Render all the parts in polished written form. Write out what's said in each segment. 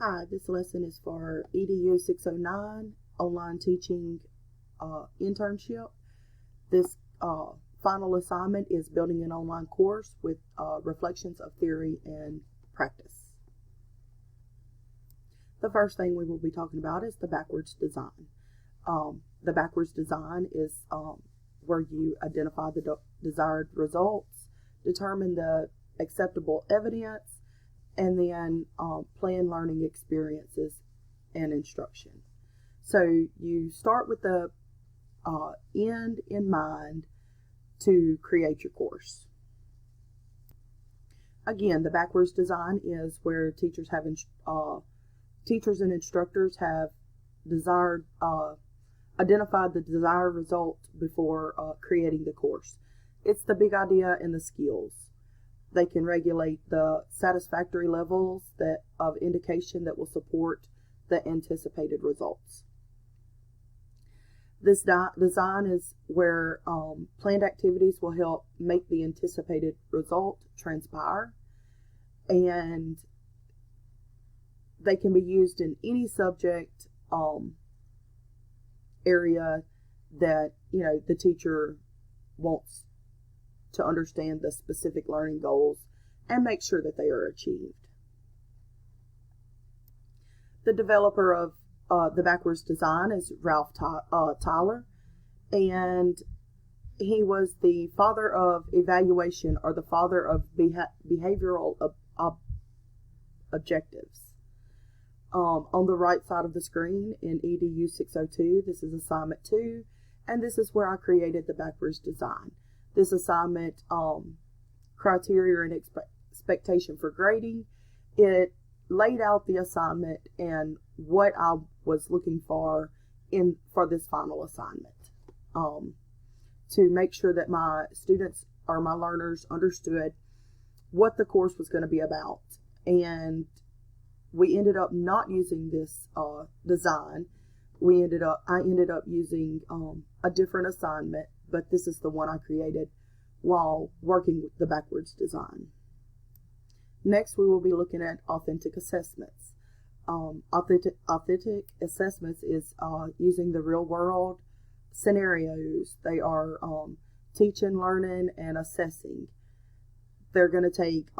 Hi, this lesson is for EDU 609 online teaching internship. This final assignment is building an online course with reflections of theory and practice. The first thing we will be talking about is the backwards design. The backwards design is where you identify the desired results, determine the acceptable evidence, and then plan learning experiences and instruction. So you start with the end in mind to create your course. Again, the backwards design is where teachers and instructors have identified the desired result before creating the course. It's the big idea and the skills. They can regulate the satisfactory levels of indication that will support the anticipated results. This design is where planned activities will help make the anticipated result transpire, and they can be used in any subject area that the teacher wants to understand the specific learning goals and make sure that they are achieved. The developer of the backwards design is Ralph Tyler, and he was the father of evaluation, or the father of behavioral objectives. On the right side of the screen in EDU 602, this is assignment 2, and this is where I created the backwards design. This assignment criteria and expectation for grading, it laid out the assignment and what I was looking for this final assignment, to make sure that my students or my learners understood what the course was going to be about. And we ended up not using this design. I ended up using a different assignment, but this is the one I created while working with the backwards design. Next, we will be looking at authentic assessments. Authentic assessments is using the real world scenarios. They are teaching, learning, and assessing. They're going to take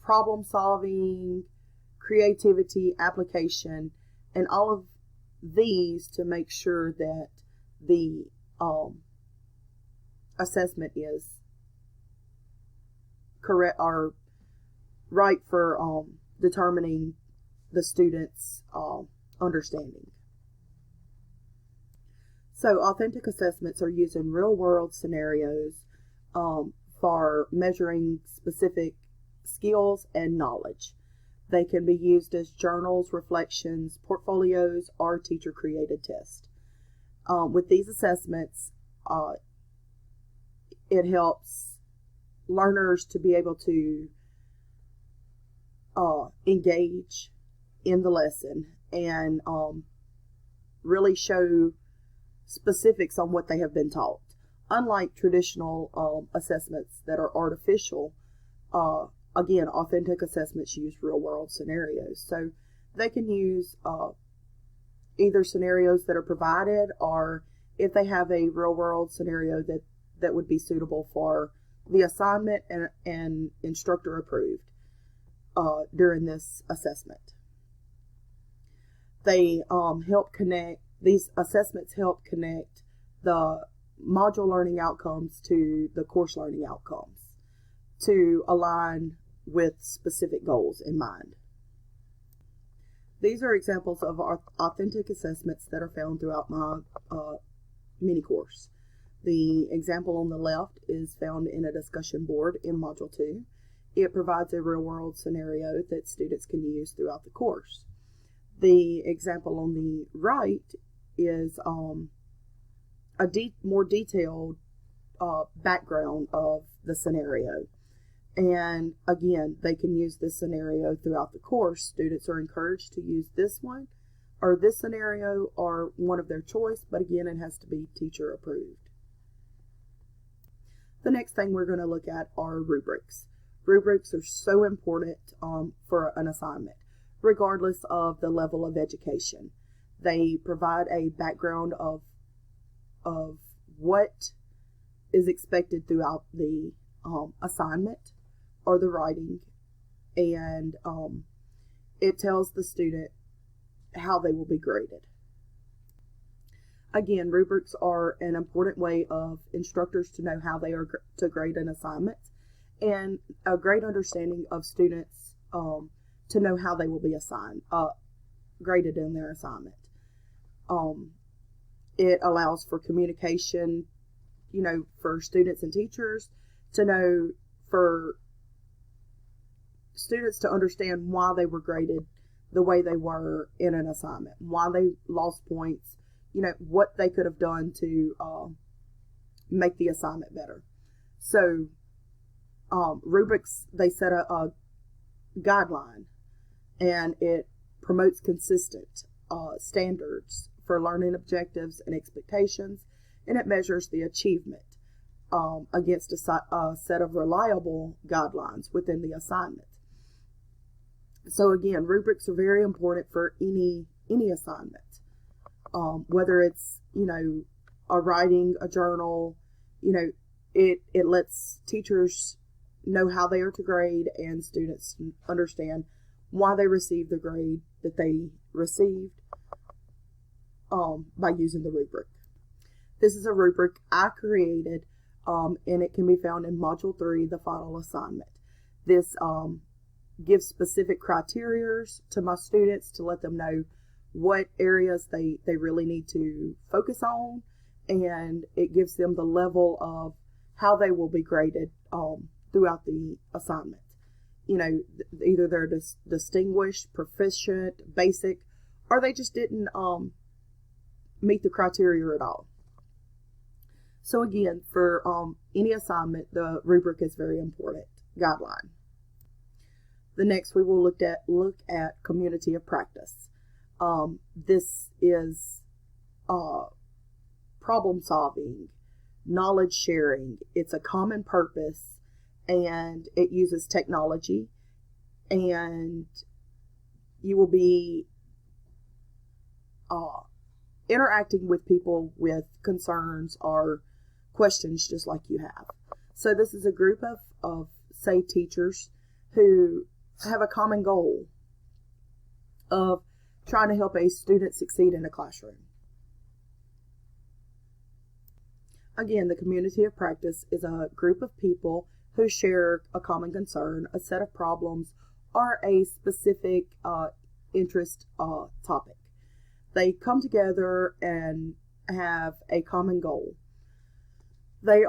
problem solving, creativity, application, and all of these to make sure that the assessment is correct or right for determining the student's understanding. So authentic assessments are using real world scenarios for measuring specific skills and knowledge. They can be used as journals, reflections, portfolios, or teacher created tests. With these assessments, it helps learners to be able to engage in the lesson and really show specifics on what they have been taught. Unlike traditional assessments that are artificial, again, authentic assessments use real world scenarios. So they can use either scenarios that are provided, or if they have a real world scenario that would be suitable for the assignment and instructor approved during this assessment. These assessments help connect the module learning outcomes to the course learning outcomes to align with specific goals in mind. These are examples of authentic assessments that are found throughout my mini course. The example on the left is found in a discussion board in Module 2. It provides a real-world scenario that students can use throughout the course. The example on the right is a more detailed background of the scenario. And again, they can use this scenario throughout the course. Students are encouraged to use this one or this scenario or one of their choice, but again, it has to be teacher approved. The next thing we're going to look at are rubrics. Rubrics are so important for an assignment. regardless of the level of education. They provide a background of what is expected throughout the assignment or the writing, and it tells the student how they will be graded. Again, rubrics are an important way of instructors to know how they are to grade an assignment, and a great understanding of students to know how they will be graded in their assignment. It allows for communication, for students and teachers to know, for students to understand why they were graded the way they were in an assignment, why they lost points, what they could have done to make the assignment better. So rubrics, they set a guideline, and it promotes consistent standards for learning objectives and expectations, and it measures the achievement against a set of reliable guidelines within the assignment. So again, rubrics are very important for any assignment, whether it's a writing, a journal. It lets teachers know how they are to grade, and students understand why they received the grade that they received by using the rubric. This is a rubric I created, and it can be found in Module 3, the final assignment. This gives specific criteria to my students to let them know what areas they really need to focus on, and it gives them the level of how they will be graded throughout the assignment. Either they're distinguished, proficient, basic, or they just didn't meet the criteria at all. So again, for any assignment, the rubric is very important guideline. The next, we will look at community of practice. This is problem solving, knowledge sharing. It's a common purpose, and it uses technology, and you will be interacting with people with concerns or questions just like you have. So this is a group of say teachers who have a common goal of trying to help a student succeed in a classroom. Again, the community of practice is a group of people who share a common concern, a set of problems, or a specific interest topic. They come together and have a common goal. They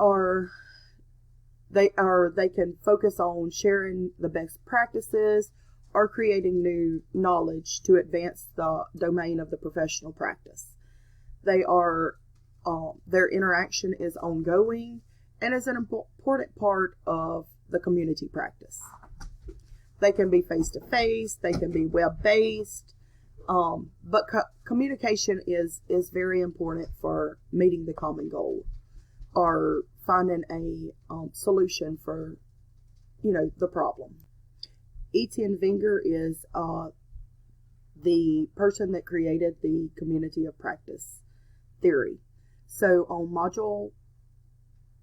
can focus on sharing the best practices or creating new knowledge to advance the domain of the professional practice. Their interaction is ongoing and is an important part of the community practice. They can be face-to-face, they can be web-based, but communication is very important for meeting the common goal or finding a solution for the problem. Etienne Wenger is the person that created the community of practice theory. So on Module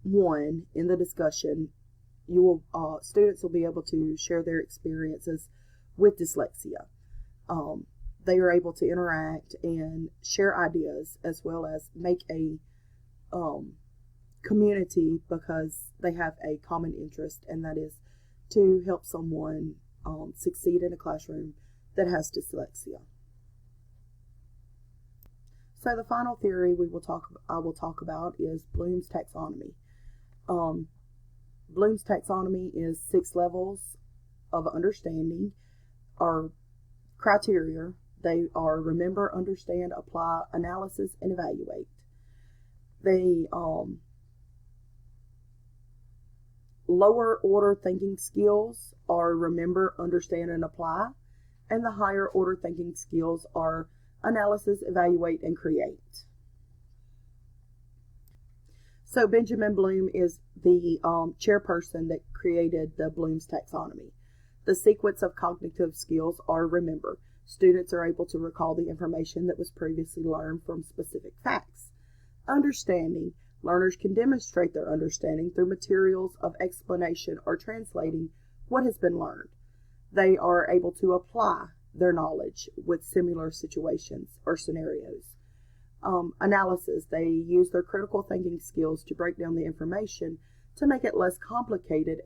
1 in the discussion, students will be able to share their experiences with dyslexia. They are able to interact and share ideas, as well as make a community, because they have a common interest, and that is to help someone succeed in a classroom that has dyslexia. So the final theory I will talk about is Bloom's taxonomy. Bloom's taxonomy is 6 levels of understanding or criteria. They are remember, understand, apply, analysis, and evaluate. They lower order thinking skills are remember, understand, and apply, and the higher order thinking skills are analysis, evaluate, and create. So Benjamin Bloom is the chairperson that created the Bloom's taxonomy. The sequence of cognitive skills are remember. Students are able to recall the information that was previously learned from specific facts. Understanding. Learners can demonstrate their understanding through materials of explanation or translating what has been learned. They are able to apply their knowledge with similar situations or scenarios. Analysis. They use their critical thinking skills to break down the information to make it less complicated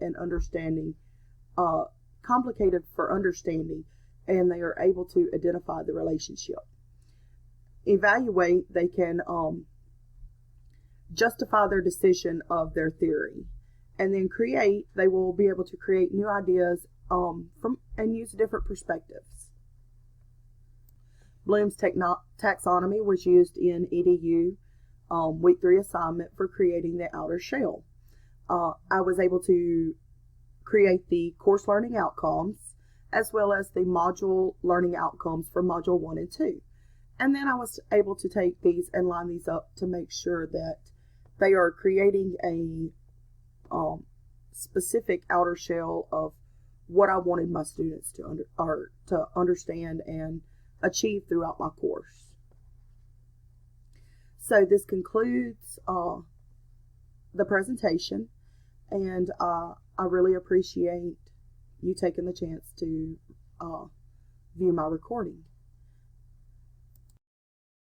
complicated for understanding, and they are able to identify the relationship. Evaluate. They can justify their decision of their theory. And then create. They will be able to create new ideas and use different perspectives. Bloom's taxonomy was used in EDU week 3 assignment for creating the outer shell. I was able to create the course learning outcomes as well as the module learning outcomes for module 1 and 2. And then I was able to take these and line these up to make sure that they are creating a specific outer shell of what I wanted my students to understand and achieve throughout my course. So this concludes the presentation, and I really appreciate you taking the chance to view my recording.